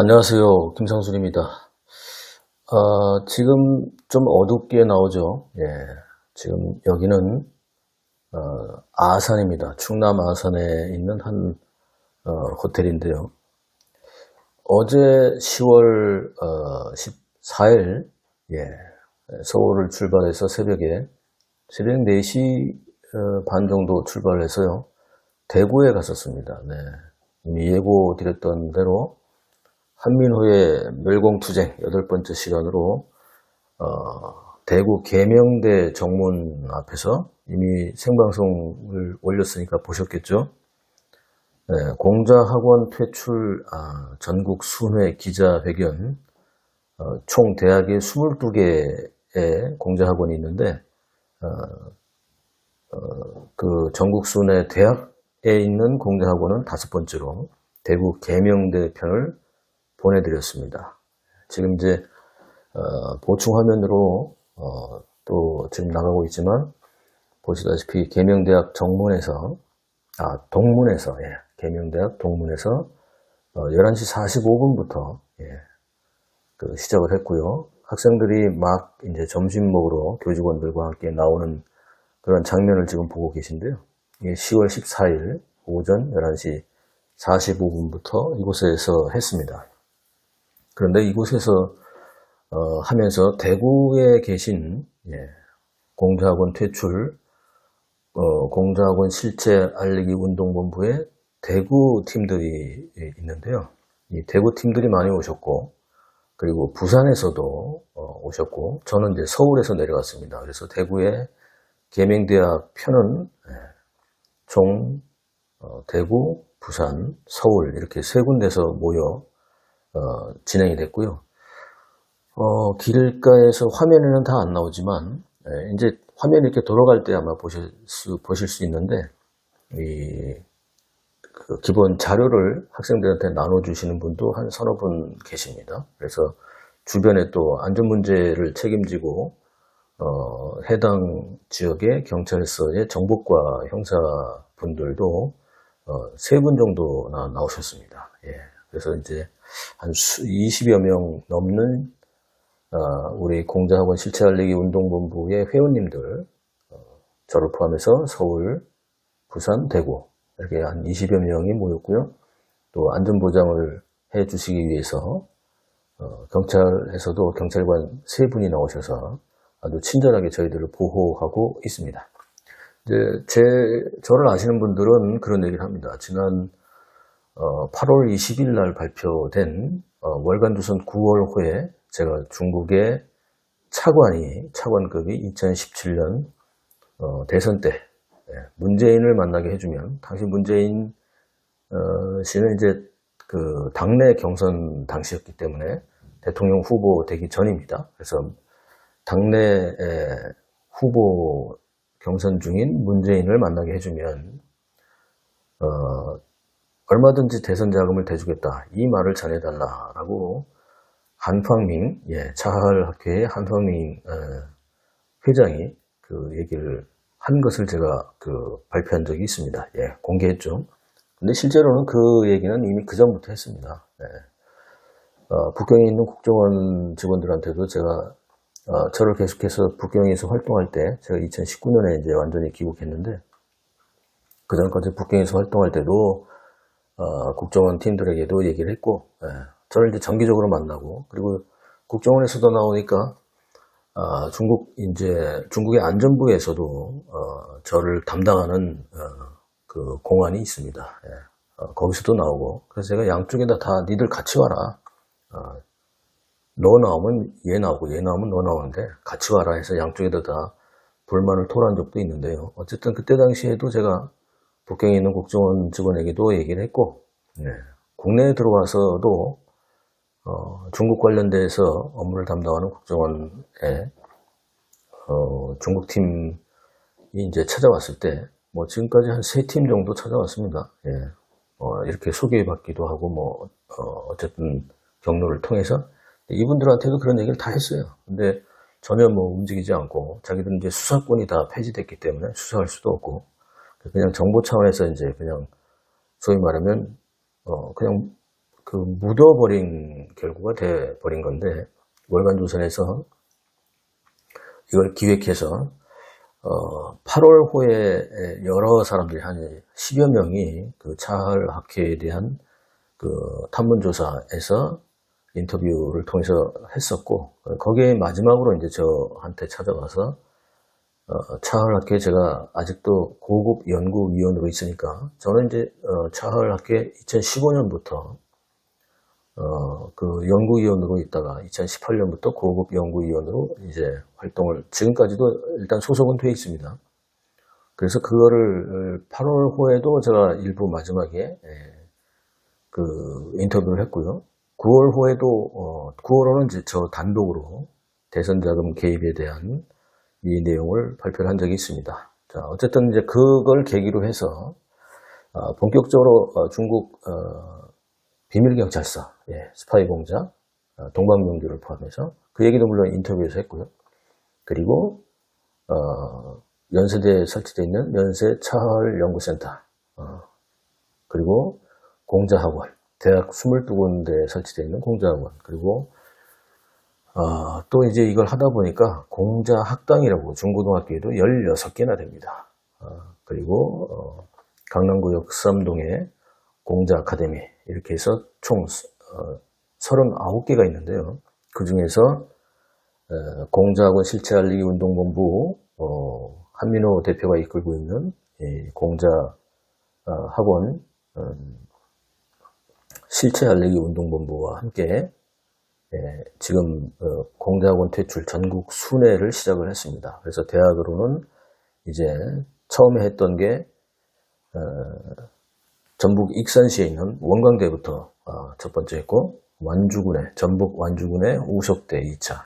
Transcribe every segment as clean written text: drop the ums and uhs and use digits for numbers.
안녕하세요. 김상순입니다. 지금 좀 어둡게 나오죠. 예. 지금 여기는, 아산입니다. 충남 아산에 있는 한, 호텔인데요. 어제 10월, 14일, 예. 서울을 출발해서 새벽 4시 반 정도 출발해서요. 대구에 갔었습니다. 네. 이미 예고드렸던 대로 한민호의 멸공투쟁 8번째 시간으로 대구 계명대 정문 앞에서 이미 생방송을 올렸으니까 보셨겠죠. 네, 공자학원 퇴출 전국 순회 기자회견, 총 대학에 22개의 공자학원이 있는데 그 전국 순회 대학에 있는 공자학원은 5번째로 대구 계명대 편을 보내드렸습니다. 지금 이제 보충 화면으로 또 지금 나가고 있지만 보시다시피 계명대학 동문에서 계명대학 동문에서 11시 45분부터 그 시작을 했고요. 학생들이 막 이제 점심 먹으러 교직원들과 함께 나오는 그런 장면을 지금 보고 계신데요. 이게 10월 14일 오전 11시 45분부터 이곳에서 했습니다. 그런데 이곳에서 하면서 대구에 계신 공자학원 퇴출, 공자학원 실체 알리기 운동본부의 대구 팀들이 있는데요. 이 대구 팀들이 많이 오셨고, 그리고 부산에서도 오셨고, 저는 이제 서울에서 내려갔습니다. 그래서 대구의 계명대학 편은 총 대구, 부산, 서울 이렇게 세 군데서 모여 진행이 됐고요. 길가에서 화면에는 다 안 나오지만 이제 화면이 이렇게 돌아갈 때 아마 보실 수 있는데 그 기본 자료를 학생들한테 나눠주시는 분도 한 서너 분 계십니다. 그래서 주변에 또 안전 문제를 책임지고 해당 지역의 경찰서의 정보과 형사분들도 3분 정도나 나오셨습니다. 그래서 이제 한 20여 명 넘는 우리 공자학원 실체 알리기 운동본부의 회원님들, 저를 포함해서 서울, 부산, 대구 이렇게 한 20여 명이 모였고요. 또 안전보장을 해주시기 위해서 경찰에서도 경찰관 3분이 나오셔서 아주 친절하게 저희들을 보호하고 있습니다. 이제 저를 아시는 분들은 그런 얘기를 합니다. 지난 8월 20일 날 발표된 월간조선 9월호에 제가 중국의 차관급이 2017년 대선 때 문재인을 만나게 해주면, 당시 문재인 씨는 이제 그 당내 경선 당시였기 때문에 대통령 후보 되기 전입니다. 그래서 당내 후보 경선 중인 문재인을 만나게 해주면 얼마든지 대선 자금을 대주겠다, 이 말을 전해달라라고 한팡밍, 차하을학회의 한팡밍 회장이 그 얘기를 한 것을 제가 발표한 적이 있습니다. 공개했죠. 근데 실제로는 그 얘기는 이미 그 전부터 했습니다. 북경에 있는 국정원 직원들한테도 제가 저를 계속해서 북경에서 활동할 때, 제가 2019년에 이제 완전히 귀국했는데, 그 전까지 북경에서 활동할 때도 국정원 팀들에게도 얘기를 했고, 저를 이제 정기적으로 만나고, 그리고 국정원에서도 나오니까 중국의 안전부에서도 저를 담당하는 그 공안이 있습니다. 거기서도 나오고, 그래서 제가 양쪽에다 다 니들 같이 와라. 너 나오면 얘 나오고, 얘 나오면 너 나오는데 같이 와라 해서 양쪽에다 다 불만을 토로한 적도 있는데요. 어쨌든 그때 당시에도 제가 북경에 있는 국정원 직원에게도 얘기를 했고, 국내에 들어와서도 중국 관련돼서 업무를 담당하는 국정원에 중국팀이 이제 찾아왔을 때, 지금까지 한 3팀 정도 찾아왔습니다. 이렇게 소개받기도 하고, 어쨌든 경로를 통해서 이분들한테도 그런 얘기를 다 했어요. 근데 전혀 움직이지 않고, 자기들은 이제 수사권이 다 폐지됐기 때문에 수사할 수도 없고, 그냥 정보 차원에서 이제 그냥 소위 말하면 그냥 그 묻어버린 결과가 돼버린 건데, 월간조선에서 이걸 기획해서 8월호에 여러 사람들이 한 10여 명이 그 차할 학회에 대한 그 탐문조사에서 인터뷰를 통해서 했었고, 거기에 마지막으로 이제 저한테 찾아와서 차할 학회에 제가 아직도 고급 연구위원으로 있으니까, 저는 이제 차할 학회 2015년부터 그 연구위원으로 있다가 2018년부터 고급 연구위원으로 이제 활동을, 지금까지도 일단 소속은 돼 있습니다. 그래서 그거를 8월호에도 제가 일부 마지막에 그 인터뷰를 했고요. 9월호에도 9월호는 이제 저 단독으로 대선 자금 개입에 대한 이 내용을 발표를 한 적이 있습니다. 자, 어쨌든 이제 그걸 계기로 해서 본격적으로 중국 비밀경찰서, 스파이 공작, 동방명주를 포함해서 그 얘기도 물론 인터뷰에서 했고요. 그리고 연세대에 설치되어 있는 연세 차할 연구센터, 그리고 공자학원, 대학 22군데에 설치되어 있는 공자학원, 그리고 또 이제 이걸 하다 보니까 공자학당이라고 중고등학교에도 16개나 됩니다. 그리고 강남구역 삼동에 공자아카데미, 이렇게 해서 총 39개가 있는데요. 그 중에서 공자학원 실체알리기 운동본부 한민호 대표가 이끌고 있는 공자학원 실체알리기 운동본부와 함께 지금 공자학원 퇴출 전국 순회를 시작을 했습니다. 그래서 대학으로는 이제 처음에 했던 게 전북 익산시에 있는 원광대부터 첫 번째 했고, 완주군의 전북 완주군의 우석대 2차,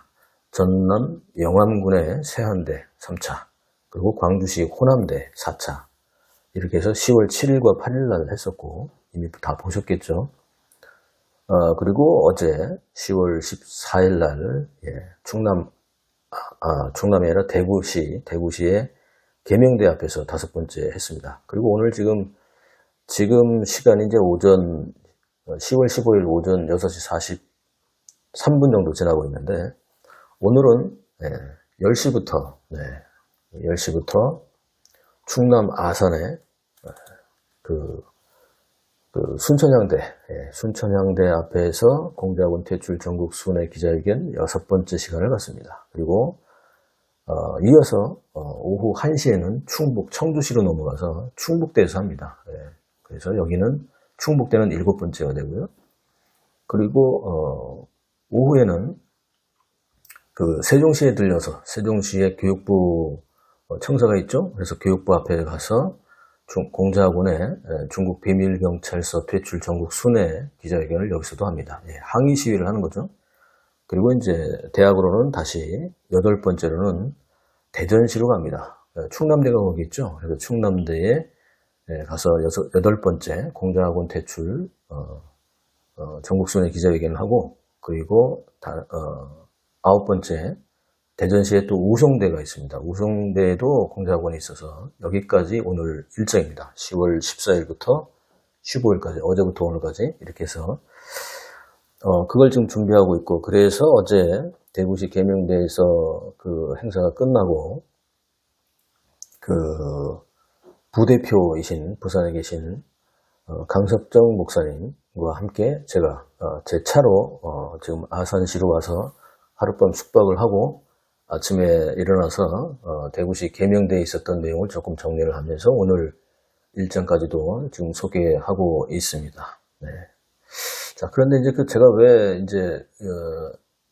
전남 영암군의 세한대 3차, 그리고 광주시 호남대 4차, 이렇게 해서 10월 7일과 8일 날 했었고, 이미 다 보셨겠죠. 그리고 어제 10월 14일 날 충남이 아니라 대구시의 계명대 앞에서 5번째 했습니다. 그리고 오늘 지금 시간이 이제 오전 10월 15일 오전 6시 43분 정도 지나고 있는데, 오늘은 10시부터 충남 아산에 그 순천향대 앞에서 공자학원 퇴출 전국 순회 기자회견 6번째 시간을 갖습니다. 그리고 이어서 오후 1시에는 충북 청주시로 넘어가서 충북대에서 합니다. 그래서 여기는 충북대는 7번째가 되고요. 그리고 오후에는 그 세종시에 들려서, 세종시에 교육부 청사가 있죠. 그래서 교육부 앞에 가서 공자학원의 중국 비밀경찰서 퇴출 전국 순회 기자회견을 여기서도 합니다. 항의 시위를 하는 거죠. 그리고 이제 대학으로는 다시 8번째로는 대전시로 갑니다. 충남대가 거기 있죠. 그래서 충남대에 가서 8번째 공자학원 퇴출 전국 순회 기자회견을 하고, 그리고 9번째 대전시에 또 우송대가 있습니다. 우송대에도 공자학원이 있어서 여기까지 오늘 일정입니다. 10월 14일부터 15일까지, 어제부터 오늘까지 이렇게 해서 그걸 지금 준비하고 있고, 그래서 어제 대구시 계명대에서 그 행사가 끝나고 그 부대표이신 부산에 계신 강석정 목사님과 함께 제가 제 차로 지금 아산시로 와서 하룻밤 숙박을 하고, 아침에 일어나서 대구시 계명대에 있었던 내용을 조금 정리를 하면서 오늘 일정까지도 지금 소개하고 있습니다. 네. 자, 그런데 이제 제가 왜 이제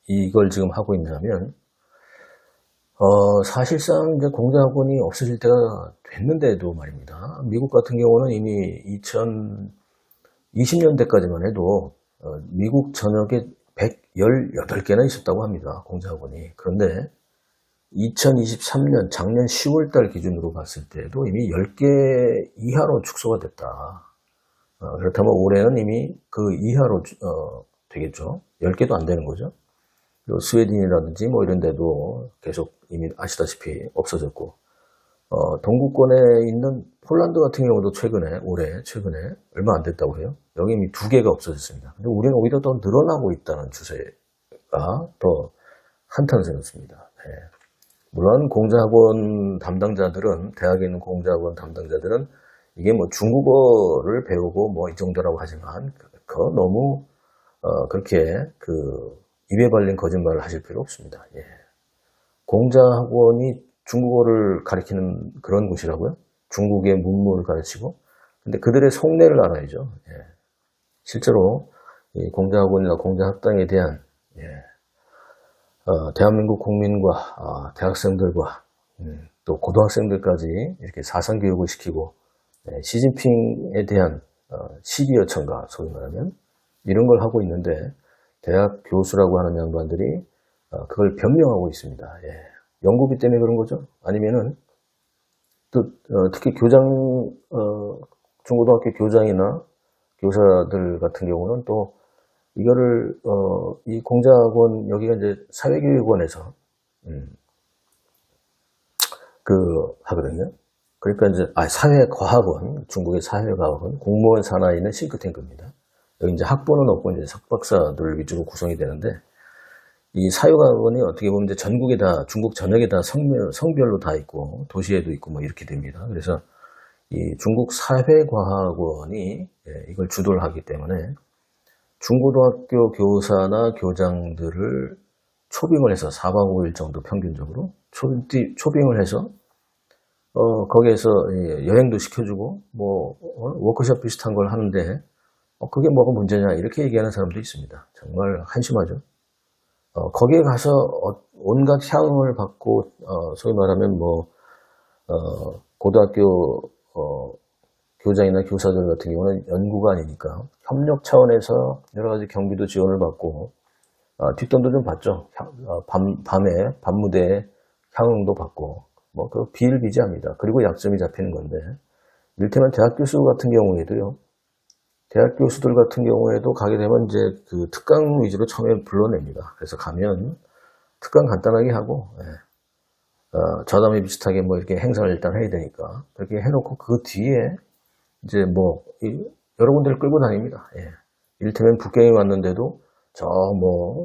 이걸 지금 하고 있냐면, 사실상 이제 공자학원이 없어질 때가 됐는데도 말입니다. 미국 같은 경우는 이미 2020년대까지만 해도 미국 전역에 118개나 있었다고 합니다. 공자학원이. 그런데 2023년 작년 10월달 기준으로 봤을 때도 이미 10개 이하로 축소가 됐다. 그렇다면 올해는 이미 그 이하로 되겠죠. 10개도 안 되는 거죠. 스웨덴이라든지 뭐 이런 데도 계속 이미 아시다시피 없어졌고, 동구권에 있는 폴란드 같은 경우도 최근에 얼마 안 됐다고 해요. 여기 이미 2개가 없어졌습니다. 근데 우리는 오히려 더 늘어나고 있다는 추세가 더 한탄스럽습니다. 네. 물론 공자학원 담당자들은, 대학에 있는 공자학원 담당자들은 이게 뭐 중국어를 배우고 뭐 이 정도라고 하지만, 그거 너무, 그렇게 입에 발린 거짓말을 하실 필요 없습니다. 예. 공자학원이 중국어를 가리키는 그런 곳이라고요? 중국의 문물을 가르치고? 근데 그들의 속내를 알아야죠. 예. 실제로 이 공자학원이나 공자학당에 대한, 예. 대한민국 국민과 대학생들과 또 고등학생들까지 이렇게 사상교육을 시키고, 시진핑에 대한 시비어 청가, 소위 말하면 이런 걸 하고 있는데, 대학 교수라고 하는 양반들이 그걸 변명하고 있습니다. 예. 연구비 때문에 그런 거죠? 아니면은 또 특히 중고등학교 교장이나 교사들 같은 경우는 또 이거를 이 공자학원, 여기가 이제 사회교육원에서 하거든요. 그러니까 이제 사회과학원, 중국의 사회과학원, 공무원 산하에 있는 싱크탱크입니다. 여기 이제 학부는 없고 이제 석박사들 위주로 구성이 되는데, 이 사회과학원이 어떻게 보면 이제 전국에 다, 중국 전역에 다 성별로 다 있고 도시에도 있고 뭐 이렇게 됩니다. 그래서 이 중국 사회과학원이 이걸 주도를 하기 때문에 중고등학교 교사나 교장들을 초빙을 해서 4박 5일 정도 평균적으로 초빙을 해서 거기에서 여행도 시켜주고 뭐 워크숍 비슷한 걸 하는데 그게 뭐가 문제냐 이렇게 얘기하는 사람도 있습니다. 정말 한심하죠. 거기에 가서 온갖 향응을 받고 소위 말하면 고등학교 교장이나 교사들 같은 경우는 연구가 아니니까 협력 차원에서 여러 가지 경비도 지원을 받고 뒷돈도 좀 받죠. 밤에 밤무대에 향응도 받고 그 비일비재합니다. 그리고 약점이 잡히는 건데, 이를테면 대학 교수 같은 경우에도요. 대학 교수들 같은 경우에도 가게 되면 이제 그 특강 위주로 처음에 불러냅니다. 그래서 가면 특강 간단하게 하고, 저담회 비슷하게 뭐 이렇게 행사를 일단 해야 되니까 그렇게 해놓고 그 뒤에 이제 여러 군데를 끌고 다닙니다. 예. 이를테면 북경에 왔는데도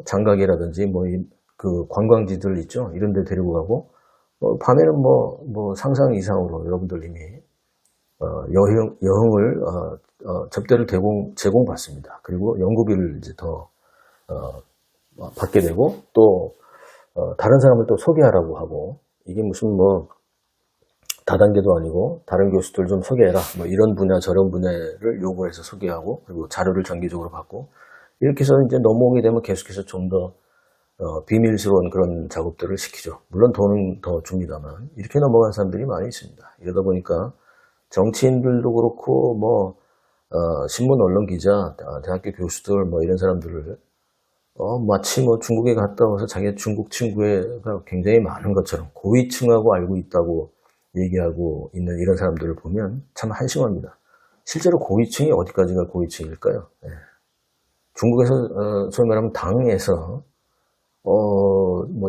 장각이라든지 그 관광지들 있죠. 이런 데 데리고 가고, 밤에는 상상 이상으로 여러분들 이미 여흥을 접대를 제공받습니다. 그리고 연구비를 이제 더 받게 되고, 또 다른 사람을 또 소개하라고 하고, 이게 무슨 다단계도 아니고 다른 교수들 좀 소개해라 이런 분야 저런 분야를 요구해서 소개하고, 그리고 자료를 정기적으로 받고, 이렇게 해서 이제 넘어오게 되면 계속해서 좀 더 비밀스러운 그런 작업들을 시키죠. 물론 돈은 더 줍니다만 이렇게 넘어간 사람들이 많이 있습니다. 이러다 보니까 정치인들도 그렇고 신문 언론 기자, 대학교 교수들 이런 사람들을 마치 중국에 갔다 와서 자기 중국 친구가 굉장히 많은 것처럼 고위층하고 알고 있다고 얘기하고 있는 이런 사람들을 보면 참 한심합니다. 실제로 고위층이 어디까지가 고위층일까요? 네. 중국에서 소위 말하면 당에서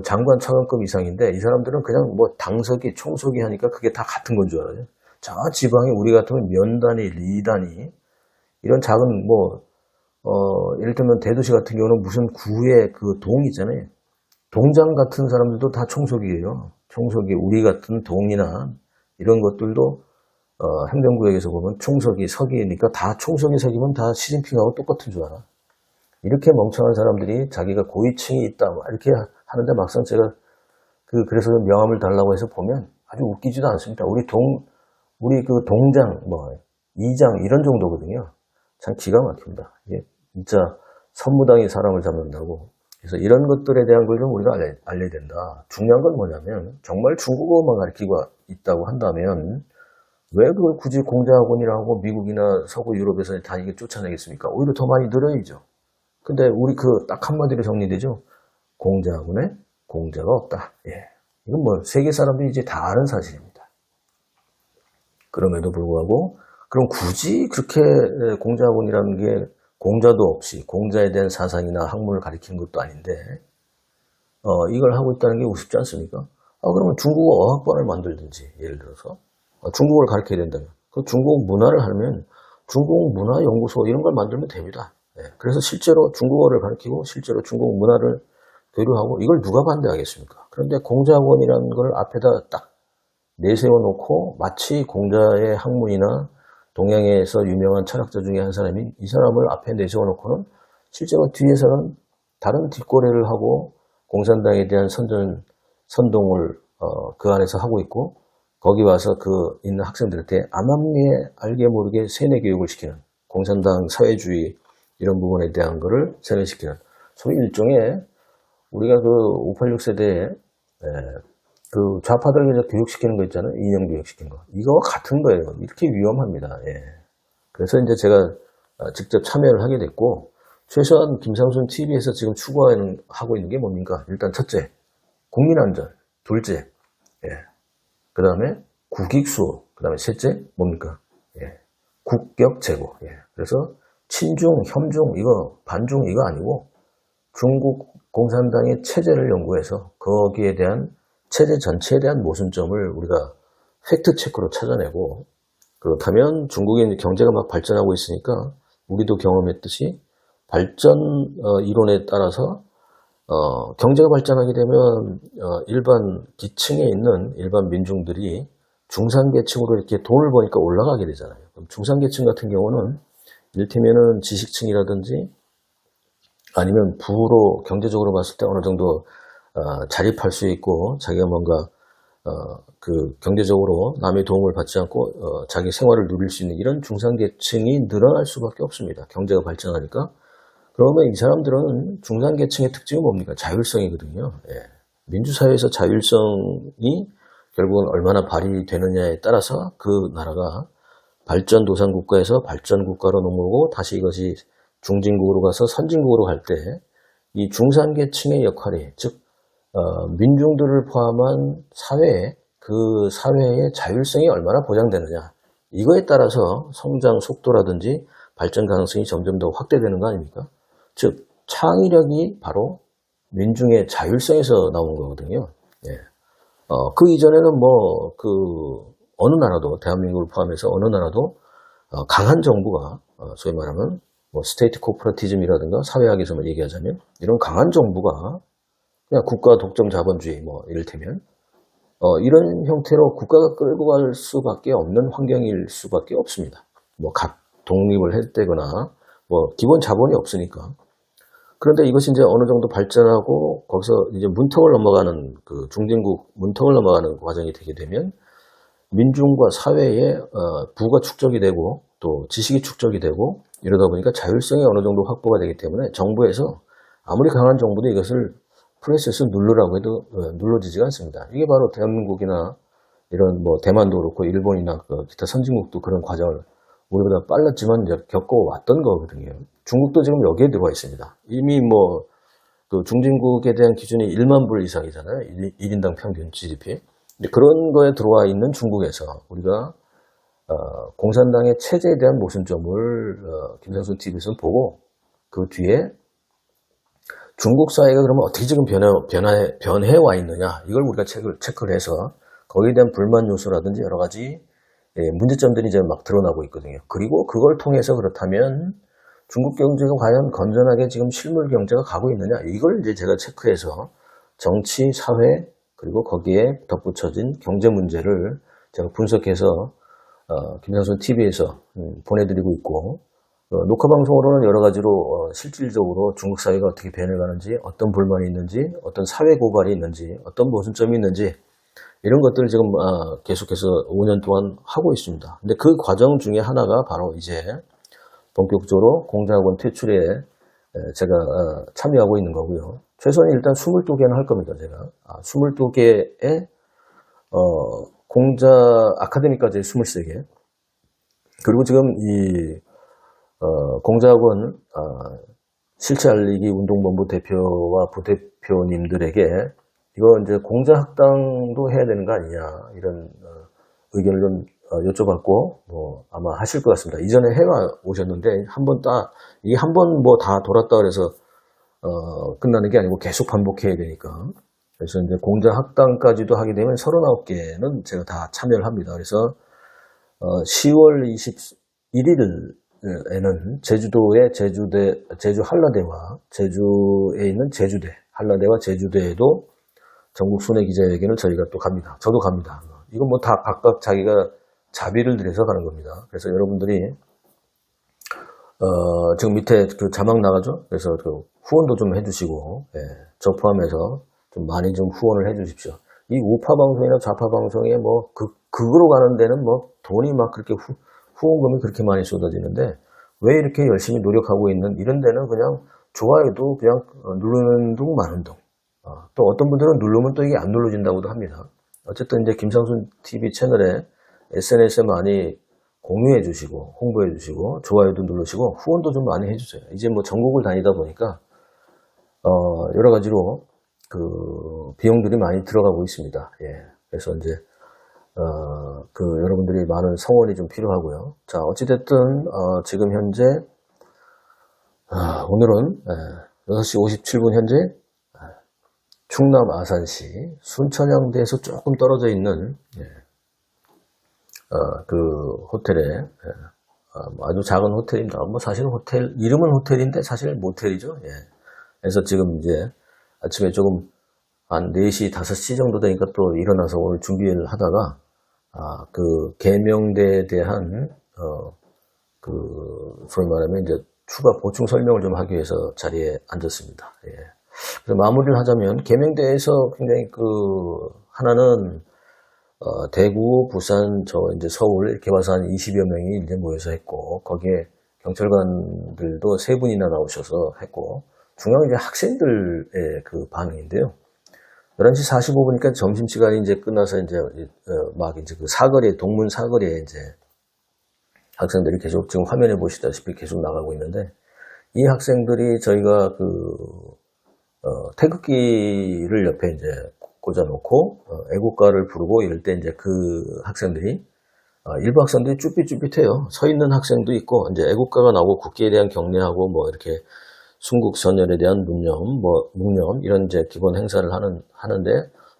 장관 차관급 이상인데, 이 사람들은 그냥 당서기, 총서기 하니까 그게 다 같은 건 줄 알아요. 저 지방에 우리 같으면 면단위, 리단위 이런 작은 예를 들면 대도시 같은 경우는 무슨 구의 그 동 있잖아요. 동장 같은 사람들도 다 총석이에요. 총석이 우리 같은 동이나 이런 것들도 행정구역에서 보면 총석이 서기니까 다 총석이 서기면 다 시진핑하고 똑같은 줄 알아. 이렇게 멍청한 사람들이 자기가 고위층이 있다 이렇게 하는데, 막상 제가 그래서 명함을 달라고 해서 보면 아주 웃기지도 않습니다. 우리 그 동장, 이장 이런 정도거든요. 참 기가 막힙니다. 이게 진짜 선무당이 사람을 잡는다고. 그래서 이런 것들에 대한 걸 좀 우리가 알려야 된다. 중요한 건 뭐냐면, 정말 중국어만 가르치고 있다고 한다면 왜 그걸 굳이 공자학원이라고 미국이나 서구 유럽에서 다 이게 쫓아내겠습니까? 오히려 더 많이 늘어야죠. 근데 우리 딱 한마디로 정리되죠. 공자학원에 공자가 없다. 예. 이건 세계 사람들이 이제 다 아는 사실입니다. 그럼에도 불구하고 그럼 굳이 그렇게 공자학원이라는 게 공자도 없이 공자에 대한 사상이나 학문을 가리키는 것도 아닌데 이걸 하고 있다는 게 우습지 않습니까? 그러면 중국어 어학원을 만들든지, 예를 들어서. 중국어를 가르쳐야 된다면. 그 중국 문화를 하면 중국 문화연구소 이런 걸 만들면 됩니다. 예, 그래서 실제로 중국어를 가르치고 실제로 중국 문화를 교류하고 이걸 누가 반대하겠습니까? 그런데 공자학원이라는 걸 앞에다 딱 내세워 놓고 마치 공자의 학문이나 동양에서 유명한 철학자 중에 한 사람이 이 사람을 앞에 내세워 놓고는 실제로 뒤에서는 다른 뒷거래를 하고 공산당에 대한 선동을 그 안에서 하고 있고 거기 와서 그 있는 학생들한테 암암리에 알게 모르게 세뇌 교육을 시키는 공산당 사회주의 이런 부분에 대한 거를 세뇌시키는 소위 일종의 우리가 그 586 세대에 그 좌파들 그냥 교육시키는 거 있잖아요. 이념 교육시키는 거. 이거와 같은 거예요. 이렇게 위험합니다. 예. 그래서 이제 제가 직접 참여를 하게 됐고, 최소한 김상순 TV에서 지금 추구하고 있는 게 뭡니까? 일단 첫째, 국민안전. 둘째, 예. 그 다음에 국익수호. 그 다음에 셋째, 뭡니까? 예. 국격 제고. 예. 그래서 친중, 혐중, 이거, 반중, 이거 아니고 중국 공산당의 체제를 연구해서 거기에 대한 체제 전체에 대한 모순점을 우리가 팩트체크로 찾아내고 그렇다면 중국의 경제가 막 발전하고 있으니까 우리도 경험했듯이 발전 이론에 따라서 경제가 발전하게 되면 일반 기층에 있는 일반 민중들이 중산계층으로 이렇게 돈을 버니까 올라가게 되잖아요. 그럼 중산계층 같은 경우는 이를테면은 지식층이라든지 아니면 부로 경제적으로 봤을 때 어느 정도 자립할 수 있고 자기가 뭔가 그 경제적으로 남의 도움을 받지 않고 자기 생활을 누릴 수 있는 이런 중산계층이 늘어날 수밖에 없습니다. 경제가 발전하니까. 그러면 이 사람들은 중산계층의 특징은 뭡니까? 자율성이거든요. 예. 민주사회에서 자율성이 결국은 얼마나 발휘되느냐에 따라서 그 나라가 발전도상국가에서 발전국가로 넘어오고 다시 이것이 중진국으로 가서 선진국으로 갈 때 이 중산계층의 역할이 즉 민중들을 포함한 사회에 그 사회의 자율성이 얼마나 보장되느냐 이거에 따라서 성장 속도라든지 발전 가능성이 점점 더 확대되는 거 아닙니까? 즉 창의력이 바로 민중의 자율성에서 나오는 거거든요. 예. 그 이전에는 뭐 그 어느 나라도 대한민국을 포함해서 어느 나라도 강한 정부가 소위 말하면 뭐 스테이트 코퍼레티즘이라든가 사회학에서만 얘기하자면 이런 강한 정부가 그냥 국가 독점 자본주의 뭐 이를테면 이런 형태로 국가가 끌고 갈 수밖에 없는 환경일 수밖에 없습니다. 뭐 각 독립을 했다거나 뭐 기본 자본이 없으니까. 그런데 이것이 이제 어느 정도 발전하고 거기서 이제 문턱을 넘어가는 그 중진국 문턱을 넘어가는 과정이 되게 되면 민중과 사회의 부가 축적이 되고 또 지식이 축적이 되고 이러다 보니까 자율성이 어느 정도 확보가 되기 때문에 정부에서 아무리 강한 정부도 이것을 프레스에서 누르라고 해도 눌러지지가 않습니다. 이게 바로 대한민국이나 이런 뭐 대만도 그렇고 일본이나 그 기타 선진국도 그런 과정을 우리보다 빨랐지만 겪어왔던 거거든요. 중국도 지금 여기에 들어와 있습니다. 이미 뭐 그 중진국에 대한 기준이 1만 불 이상이잖아요. 1인당 평균 GDP. 그런 거에 들어와 있는 중국에서 우리가 공산당의 체제에 대한 모순점을 김상순 TV에서는 보고 그 뒤에 중국 사회가 그러면 어떻게 지금 변해와 있느냐 이걸 우리가 체크를 해서 거기에 대한 불만 요소라든지 여러 가지 문제점들이 이제 막 드러나고 있거든요. 그리고 그걸 통해서 그렇다면 중국 경제가 과연 건전하게 지금 실물 경제가 가고 있느냐 이걸 이제 제가 체크해서 정치, 사회 그리고 거기에 덧붙여진 경제 문제를 제가 분석해서 김상순 TV에서 보내드리고 있고 녹화 방송으로는 여러 가지로 실질적으로 중국 사회가 어떻게 변해가는지 어떤 불만이 있는지 어떤 사회 고발이 있는지 어떤 모순점이 있는지 이런 것들을 지금 계속해서 5년 동안 하고 있습니다. 근데 그 과정 중에 하나가 바로 이제 본격적으로 공자학원 퇴출에 제가 참여하고 있는 거고요. 최소한 일단 22개는 할 겁니다. 제가 22개의 공자 아카데미까지 23개 그리고 지금 이 공자학원 실체 알리기 운동본부 대표와 부대표님들에게 이거 이제 공자학당도 해야 되는 거 아니냐 이런 의견을 좀 여쭤봤고 뭐 아마 하실 것 같습니다. 이전에 해와 오셨는데 이게 한 번 뭐 다 돌았다 그래서 끝나는 게 아니고 계속 반복해야 되니까 그래서 이제 공자 학당까지도 하게 되면 39개는 제가 다 참여를 합니다. 그래서 10월 21일에는 제주도의 제주 한라대와 제주에 있는 제주대, 한라대와 제주대에도 전국 순회 기자회견을 저희가 또 갑니다. 저도 갑니다. 이건 뭐 다 각각 자기가 자비를 들여서 가는 겁니다. 그래서 여러분들이 지금 밑에 그 자막 나가죠? 그래서 그 후원도 좀 해주시고, 예, 저 포함해서 좀 많이 좀 후원을 해주십시오. 이 우파 방송이나 좌파 방송에 뭐 극으로 가는 데는 뭐 돈이 막 그렇게 후원금이 그렇게 많이 쏟아지는데 왜 이렇게 열심히 노력하고 있는 이런 데는 그냥 좋아요도 그냥 누르는 둥 마는 둥. 또 어떤 분들은 누르면 또 이게 안 눌러진다고도 합니다. 어쨌든 이제 김상순 TV 채널에 SNS에 많이 공유해 주시고 홍보해 주시고 좋아요도 누르시고 후원도 좀 많이 해주세요. 이제 뭐 전국을 다니다 보니까 여러 가지로 그 비용들이 많이 들어가고 있습니다. 예. 그래서 이제 여러분들이 많은 성원이 좀 필요하고요. 자, 어찌됐든 지금 현재 오늘은 6시 57분 현재 충남 아산시 순천향대에서 조금 떨어져 있는 그 호텔에 아주 작은 호텔입니다. 뭐 사실은 호텔 이름은 호텔인데 사실 모텔이죠. 예. 그래서 지금 이제 아침에 조금 한 4시 5시 정도 되니까 또 일어나서 오늘 준비를 하다가 그 계명대에 대한 소위 말하면 이제 추가 보충 설명을 좀 하기 위해서 자리에 앉았습니다. 예. 그래서 마무리를 하자면 계명대에서 굉장히 하나는 대구, 부산, 이제 서울 이렇게 봐서 한 20여 명이 이제 모여서 했고 거기에 경찰관들도 3분이나 나오셔서 했고 중요한 이제 학생들의 그 반응인데요. 11시 45분이니까 점심시간이 이제 끝나서 이제 막 이제 그 사거리에 동문 사거리에 이제 학생들이 계속 지금 화면에 보시다시피 계속 나가고 있는데 이 학생들이 저희가 태극기를 옆에 이제 꽂아놓고 애국가를 부르고 이럴 때 이제 그 학생들이 일부 학생들이 쭈삣쭈삣해요. 서 있는 학생도 있고 이제 애국가가 나오고 국기에 대한 경례하고 뭐 이렇게 순국선열에 대한 묵념 이런 이제 기본 행사를 하는데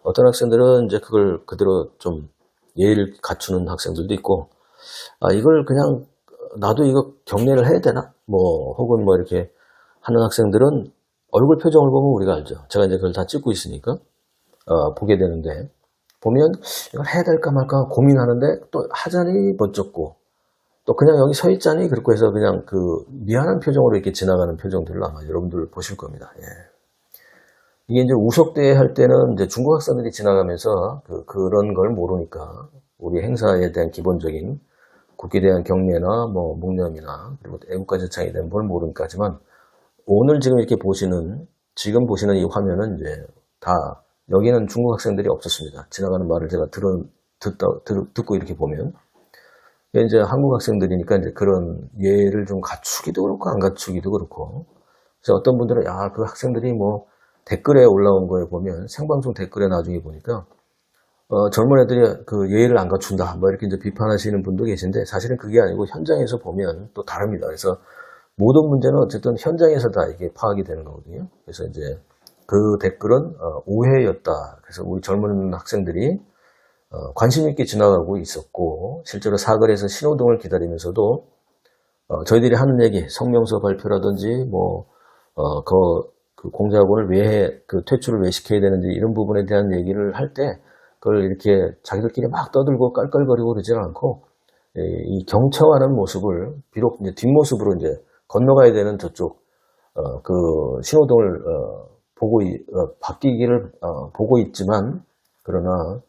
어떤 학생들은 이제 그걸 그대로 좀 예의를 갖추는 학생들도 있고 이걸 그냥 나도 이거 경례를 해야 되나? 뭐 혹은 뭐 이렇게 하는 학생들은 얼굴 표정을 보면 우리가 알죠. 제가 이제 그걸 다 찍고 있으니까 보게 되는데 보면 이걸 해야 될까 말까 고민하는데 또 하자니 멋쩍고 또 그냥 여기 서 있자니 그렇고 해서 그냥 미안한 표정으로 이렇게 지나가는 표정들을 아마 여러분들 보실 겁니다. 예. 이게 이제 우석대회 할 때는 이제 중국 학생들이 지나가면서 그런 걸 모르니까 우리 행사에 대한 기본적인 국기에 대한 경례나 뭐 묵념이나 그리고 애국가 제창에 대한 뭘 모르니까 하지만 오늘 지금 이렇게 지금 보시는 이 화면은 이제 다 여기는 중국 학생들이 없었습니다. 지나가는 말을 제가 듣고 이렇게 보면 이제 한국 학생들이니까 이제 그런 예를 좀 갖추기도 그렇고 안 갖추기도 그렇고 그래서 어떤 분들은 그 학생들이 뭐 댓글에 올라온 거에 보면 생방송 댓글에 나중에 보니까 젊은 애들이 그 예의를 안 갖춘다 뭐 이렇게 이제 비판하시는 분도 계신데 사실은 그게 아니고 현장에서 보면 또 다릅니다. 그래서 모든 문제는 어쨌든 현장에서 다 이게 파악이 되는 거거든요. 그래서 이제 그 댓글은 오해였다. 그래서 우리 젊은 학생들이 관심 있게 지나가고 있었고 실제로 사거리에서 신호등을 기다리면서도 저희들이 하는 얘기 성명서 발표라든지 그 공작원을 퇴출을 왜 시켜야 되는지 이런 부분에 대한 얘기를 할 때 그걸 이렇게 자기들끼리 막 떠들고 깔깔거리고 그러지 않고 이 경청하는 모습을 비록 이제 뒷모습으로 이제 건너가야 되는 저쪽 그 신호등을 바뀌기를 보고 있지만 그러나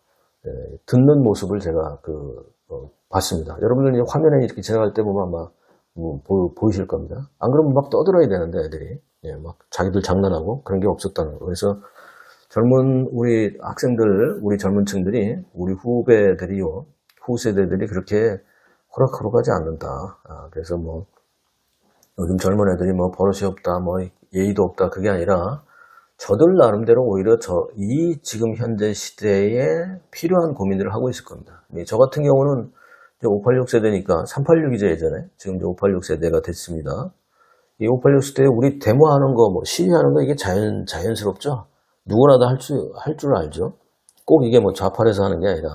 듣는 모습을 제가 봤습니다. 여러분들 이제 화면에 이렇게 지나갈 때 보면 아마 보이실 겁니다. 안 그러면 막 떠들어야 되는데 애들이 막 자기들 장난하고 그런 게 없었다는 거. 그래서 젊은 우리 학생들, 우리 젊은 층들이 우리 후배들이요, 후세대들이 그렇게 호락호락하지 않는다. 그래서 뭐 요즘 젊은 애들이 뭐 버릇이 없다, 뭐 예의도 없다 그게 아니라 저들 나름대로 오히려 이 지금 현재 시대에 필요한 고민들을 하고 있을 겁니다. 저 같은 경우는 이제 586 세대니까 386이죠 예전에 지금 이제 586 세대가 됐습니다. 이 586 세대에 우리 데모하는 거, 뭐 시위하는 거 이게 자연스럽죠. 누구나 다 할 줄 알죠. 꼭 이게 뭐 좌팔에서 하는 게 아니라.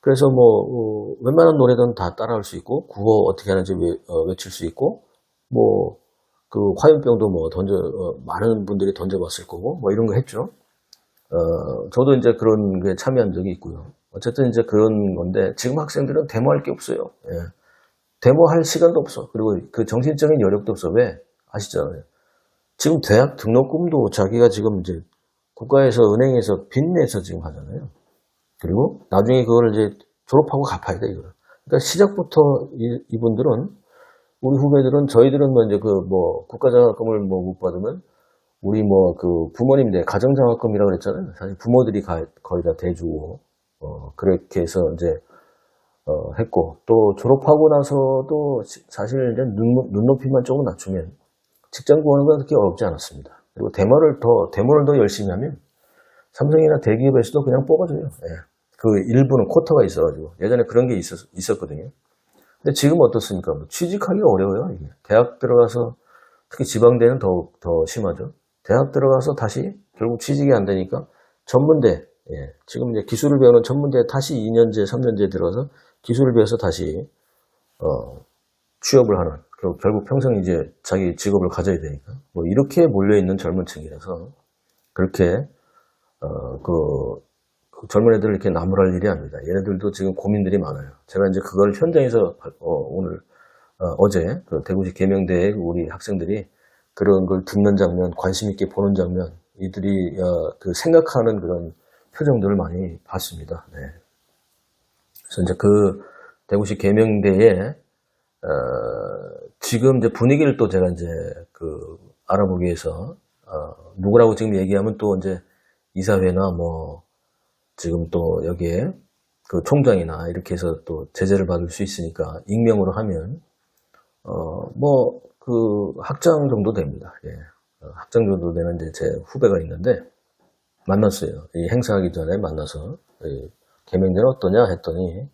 그래서 뭐, 웬만한 노래든 다 따라할 수 있고, 국어 어떻게 하는지 외칠 수 있고, 뭐, 그 화염병도 뭐 많은 분들이 던져봤을 거고, 뭐 이런 거 했죠. 저도 이제 그런 게 참여한 적이 있고요. 어쨌든 이제 그런 건데, 지금 학생들은 데모할 게 없어요. 예. 데모할 시간도 없어. 그리고 그 정신적인 여력도 없어. 왜? 아시잖아요. 지금 대학 등록금도 자기가 지금 이제 국가에서, 은행에서 빚내서 지금 하잖아요. 그리고 나중에 그걸 이제 졸업하고 갚아야 돼, 이걸. 그러니까 시작부터 이분들은, 우리 후배들은, 저희들은 뭐 이제 그 뭐 국가장학금을 뭐 못 받으면 우리 뭐 그 부모님들 가정장학금이라고 그랬잖아요. 사실 부모들이 거의 다 대주고, 그렇게 해서 이제, 했고, 또 졸업하고 나서도 사실 이제 눈높이만 조금 낮추면 직장 구하는 건 그렇게 어렵지 않았습니다. 그리고 데모를 더 열심히 하면 삼성이나 대기업에서도 그냥 뽑아줘요. 예. 그 일부는 쿼터가 있어가지고. 예전에 그런 게 있었거든요. 근데 지금 어떻습니까? 뭐 취직하기가 어려워요, 이게. 대학 들어가서, 특히 지방대는 더 심하죠. 대학 들어가서 다시 결국 취직이 안 되니까 전문대, 예. 지금 이제 기술을 배우는 전문대 다시 2년제, 3년제 들어가서 기술을 배워서 다시, 취업을 하는. 결국 평생 이제 자기 직업을 가져야 되니까. 뭐 이렇게 몰려있는 젊은 층이라서 그렇게, 그 젊은 애들을 이렇게 나무랄 일이 아닙니다. 얘네들도 지금 고민들이 많아요. 제가 이제 그걸 현장에서, 오늘, 어제 그 대구시 계명대에 우리 학생들이 그런 걸 듣는 장면, 관심 있게 보는 장면, 이들이, 그 생각하는 그런 표정들을 많이 봤습니다. 네. 그래서 이제 그 대구시 계명대에, 지금 이제 분위기를 또 제가 이제 그 알아보기 위해서, 누구라고 지금 얘기하면 또 이제 이사회나 뭐, 지금 또 여기에 그 총장이나 이렇게 해서 또 제재를 받을 수 있으니까 익명으로 하면, 뭐, 그 학장 정도 됩니다. 예. 학장 정도 되는 이제 제 후배가 있는데, 만났어요. 이 행사하기 전에 만나서, 계명대는 어떠냐 했더니,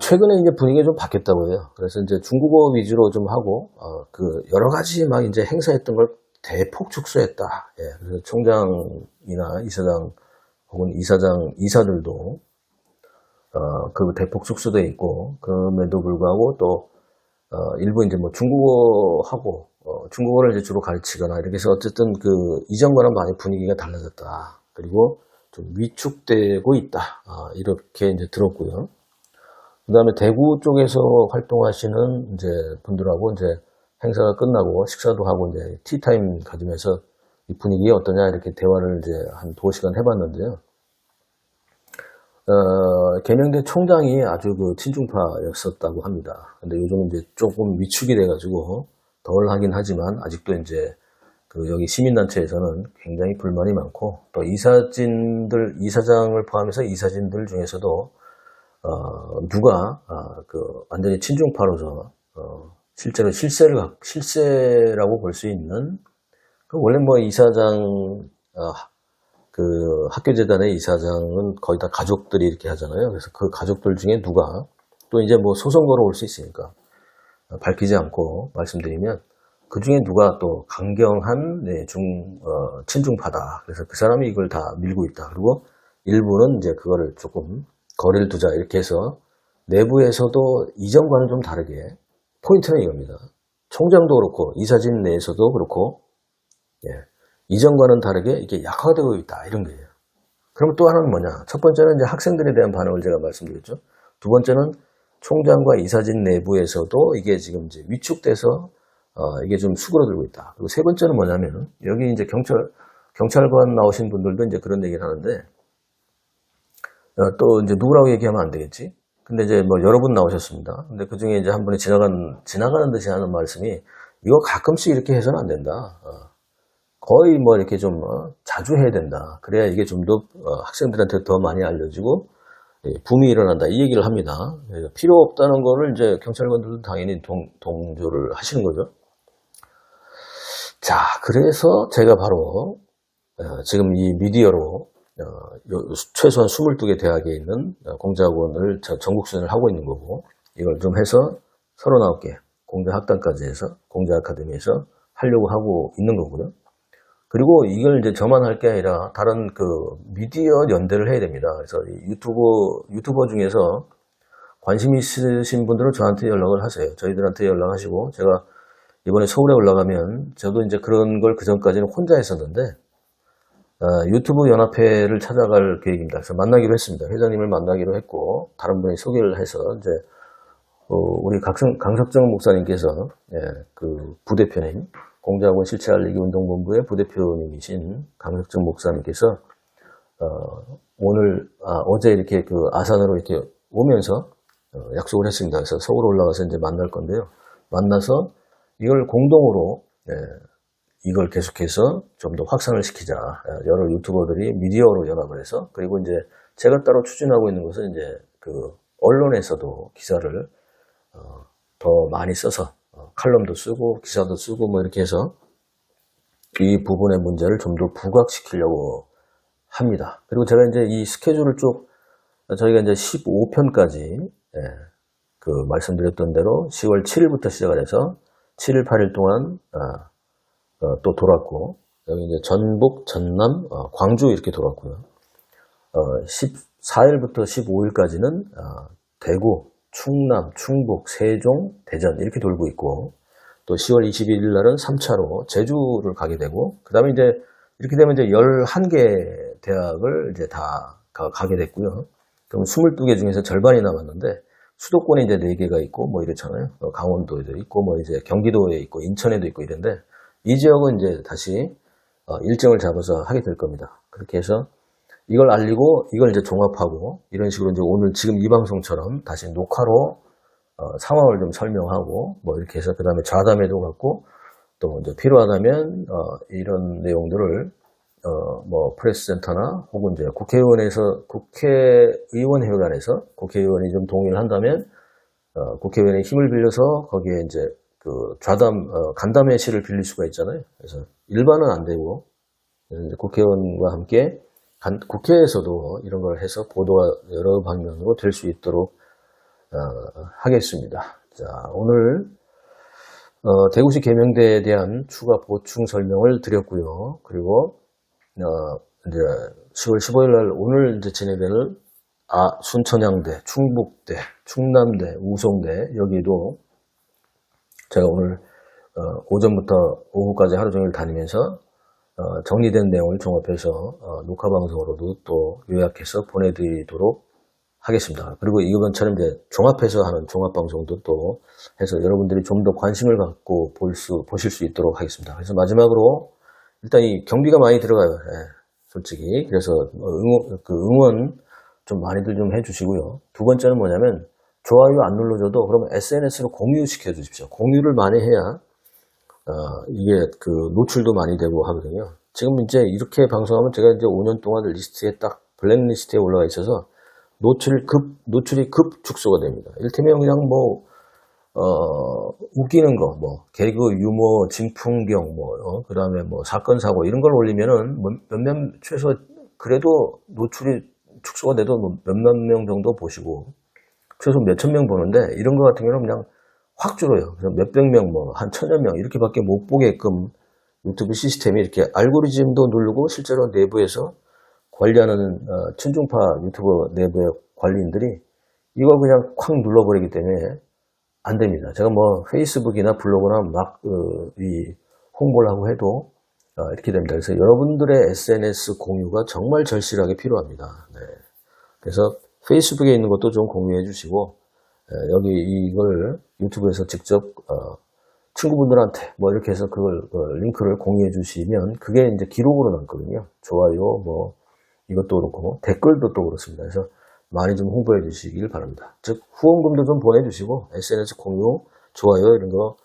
최근에 이제 분위기가 좀 바뀌었다고 해요. 그래서 이제 중국어 위주로 좀 하고, 그 여러 가지 막 이제 행사했던 걸 대폭 축소했다. 예. 그래서 총장이나 이사장 혹은 이사들도, 그 대폭 축소돼 있고, 그럼에도 불구하고 또, 일부 이제 뭐 중국어하고, 중국어를 이제 주로 가르치거나 이렇게 해서 어쨌든 그 이전과는 많이 분위기가 달라졌다. 그리고 좀 위축되고 있다. 이렇게 이제 들었고요. 그 다음에 대구 쪽에서 활동하시는 이제 분들하고 이제 행사가 끝나고 식사도 하고 이제 티타임 가지면서 이 분위기 어떠냐 이렇게 대화를 이제 한 2시간 해봤는데요. 계명대 총장이 아주 그 친중파였었다고 합니다. 근데 요즘 이제 조금 위축이 돼가지고 덜 하긴 하지만 아직도 이제 그 여기 시민단체에서는 굉장히 불만이 많고 또 이사장을 포함해서 이사진들 중에서도 누가 그 완전히 친중파로서 실제로 실세라고 볼 수 있는 그 원래 뭐 이사장 그 학교재단의 이사장은 거의 다 가족들이 이렇게 하잖아요. 그래서 그 가족들 중에 누가 또 이제 뭐 소송 걸어올 수 있으니까 밝히지 않고 말씀드리면 그 중에 누가 또 강경한 친중파다. 그래서 그 사람이 이걸 다 밀고 있다. 그리고 일부는 이제 그거를 조금 거리를 두자 이렇게 해서 내부에서도 이전과는 좀 다르게 포인트는 이겁니다. 총장도 그렇고 이사진 내에서도 그렇고 이전과는 다르게 이게 약화되고 있다 이런 거예요. 그럼 또 하나는 뭐냐? 첫 번째는 이제 학생들에 대한 반응을 제가 말씀드렸죠. 두 번째는 총장과 이사진 내부에서도 이게 지금 이제 위축돼서 이게 좀 수그러들고 있다. 그리고 세 번째는 뭐냐면 여기 이제 경찰관 나오신 분들도 이제 그런 얘기를 하는데 또 이제 누구라고 얘기하면 안 되겠지. 근데 이제 뭐 여러 분 나오셨습니다. 근데 그 중에 이제 한 분이 지나가는 듯이 하는 말씀이 이거 가끔씩 이렇게 해서는 안 된다. 거의 뭐 이렇게 좀 자주 해야 된다. 그래야 이게 좀 더 학생들한테 더 많이 알려지고 붐이 일어난다. 이 얘기를 합니다. 필요 없다는 거를 이제 경찰관들도 당연히 동조를 하시는 거죠. 자, 그래서 제가 바로 지금 이 미디어로 최소한 22개 대학에 있는 공자학원을 전국 수련을 하고 있는 거고 이걸 좀 해서 39개 공자학단까지 해서 공자아카데미에서 하려고 하고 있는 거고요. 그리고 이걸 이제 저만 할 게 아니라 다른 그 미디어 연대를 해야 됩니다. 그래서 이 유튜버 중에서 관심 있으신 분들은 저한테 연락을 하세요. 저희들한테 연락하시고, 제가 이번에 서울에 올라가면 저도 이제 그런 걸 그전까지는 혼자 했었는데, 유튜브 연합회를 찾아갈 계획입니다. 그래서 만나기로 했습니다. 회장님을 만나기로 했고, 다른 분이 소개를 해서 이제 우리 강석정 목사님께서, 예, 그 부대표님, 공자학원 실체알리기 운동본부의 부대표님이신 강석정 목사님께서 어제 이렇게 그 아산으로 이렇게 오면서 약속을 했습니다. 그래서 서울 올라가서 이제 만날 건데요. 만나서 이걸 공동으로, 예, 이걸 계속해서 좀 더 확산을 시키자. 여러 유튜버들이 미디어로 연합을 해서, 그리고 이제 제가 따로 추진하고 있는 것은 이제 그 언론에서도 기사를 더 많이 써서 칼럼도 쓰고 기사도 쓰고 뭐 이렇게 해서 이 부분의 문제를 좀 더 부각시키려고 합니다. 그리고 제가 이제 이 스케줄을 쭉 저희가 이제 15편까지, 예, 그 말씀드렸던 대로 10월 7일부터 시작을 해서 7일, 8일 동안 또 돌았고, 여기 이제 전북, 전남, 광주 이렇게 돌았고요. 14일부터 15일까지는 대구, 충남, 충북, 세종, 대전 이렇게 돌고 있고, 또 10월 21일 날은 3차로 제주를 가게 되고, 그 다음에 이제 이렇게 되면 이제 11개 대학을 이제 다 가게 됐고요. 그럼 22개 중에서 절반이 남았는데, 수도권에 이제 4개가 있고 뭐 이렇잖아요. 강원도에도 있고 뭐 이제 경기도에 있고 인천에도 있고 이런데, 이 지역은 이제 다시 일정을 잡아서 하게 될 겁니다. 그렇게 해서 이걸 알리고 이걸 이제 종합하고 이런 식으로 이제 오늘 지금 이 방송처럼 다시 녹화로 상황을 좀 설명하고 뭐 이렇게 해서, 그 다음에 좌담회도 갖고, 또 이제 필요하다면 이런 내용들을 뭐 프레스센터나 혹은 이제 국회의원회관에서 국회의원이 좀 동의를 한다면 국회의원의 힘을 빌려서 거기에 이제 그 간담회실을 빌릴 수가 있잖아요. 그래서 일반은 안 되고, 그래서 이제 국회의원과 함께 국회에서도 이런 걸 해서 보도가 여러 방면으로 될 수 있도록 하겠습니다. 자, 오늘 대구시 계명대에 대한 추가 보충 설명을 드렸고요. 그리고 이제 10월 15일 날 오늘 이제 진행될 순천향대, 충북대, 충남대, 우송대, 여기도 제가 오늘 오전부터 오후까지 하루 종일 다니면서 정리된 내용을 종합해서 녹화 방송으로도 또 요약해서 보내드리도록 하겠습니다. 그리고 이번처럼 이제 종합해서 하는 종합 방송도 또 해서 여러분들이 좀 더 관심을 갖고 보실 수 있도록 하겠습니다. 그래서 마지막으로 일단 이 경비가 많이 들어가요. 예, 솔직히. 그래서 응원 좀 많이들 좀 해주시고요. 두 번째는 뭐냐면, 좋아요 안 눌러줘도 그러면 SNS로 공유시켜 주십시오. 공유를 많이 해야 이게 그 노출도 많이 되고 하거든요. 지금 이제 이렇게 방송하면 제가 이제 5년 동안 리스트에 딱 블랙리스트에 올라가 있어서 노출이 급 축소가 됩니다. 이를테면 그냥 뭐 웃기는 거, 뭐 개그, 유머, 진풍경, 그 다음에 뭐 사건 사고 이런 걸 올리면은 최소 그래도 노출이 축소가 돼도 몇몇 명 정도 보시고, 최소 몇천 명 보는데, 이런 거 같은 경우는 그냥 확 줄어요. 그래서 몇백 명, 한 천여 명 이렇게밖에 못 보게끔 유튜브 시스템이 이렇게 알고리즘도 누르고, 실제로 내부에서 관리하는 친중파 유튜버 내부의 관리인들이 이걸 그냥 콱 눌러버리기 때문에 안 됩니다. 제가 뭐 페이스북이나 블로그나 막 이 홍보를 하고 해도 이렇게 됩니다. 그래서 여러분들의 SNS 공유가 정말 절실하게 필요합니다. 네. 그래서 페이스북에 있는 것도 좀 공유해 주시고, 여기 이걸 유튜브에서 직접 친구분들한테 뭐 이렇게 해서 그걸 링크를 공유해 주시면 그게 이제 기록으로 남거든요. 좋아요, 뭐 이것도 그렇고 댓글도 또 그렇습니다. 그래서 많이 좀 홍보해 주시길 바랍니다. 즉 후원금도 좀 보내주시고 SNS 공유, 좋아요 이런 거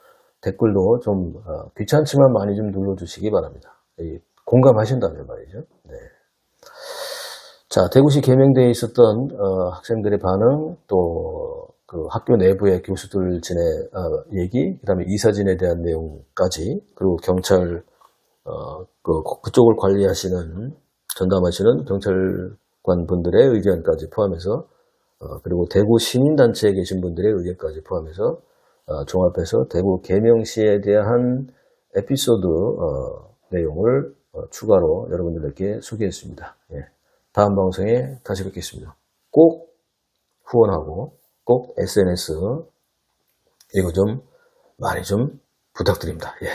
댓글도 좀 귀찮지만 많이 좀 눌러주시기 바랍니다. 공감하신다면 말이죠. 네. 자, 대구시 계명대에 있었던 학생들의 반응, 또 그 학교 내부의 교수들 얘기, 그다음에 이사진에 대한 내용까지, 그리고 경찰 그쪽을 관리하시는 전담하시는 경찰관 분들의 의견까지 포함해서, 그리고 대구 시민단체에 계신 분들의 의견까지 포함해서 종합해서 대구 계명시에 대한 에피소드 내용을 추가로 여러분들에게 소개했습니다. 예. 다음 방송에 다시 뵙겠습니다. 꼭 후원하고 꼭 SNS 이거 좀 많이 좀 부탁드립니다. 예.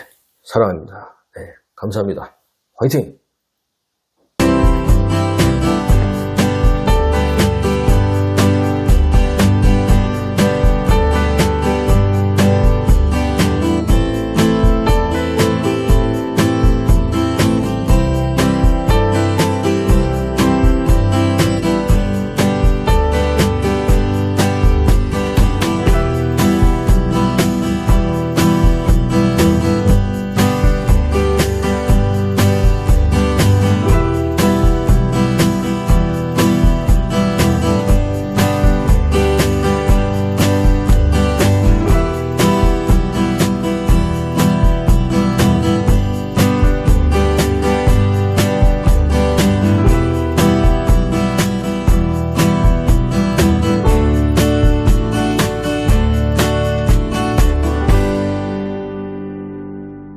사랑합니다. 네. 감사합니다. 화이팅!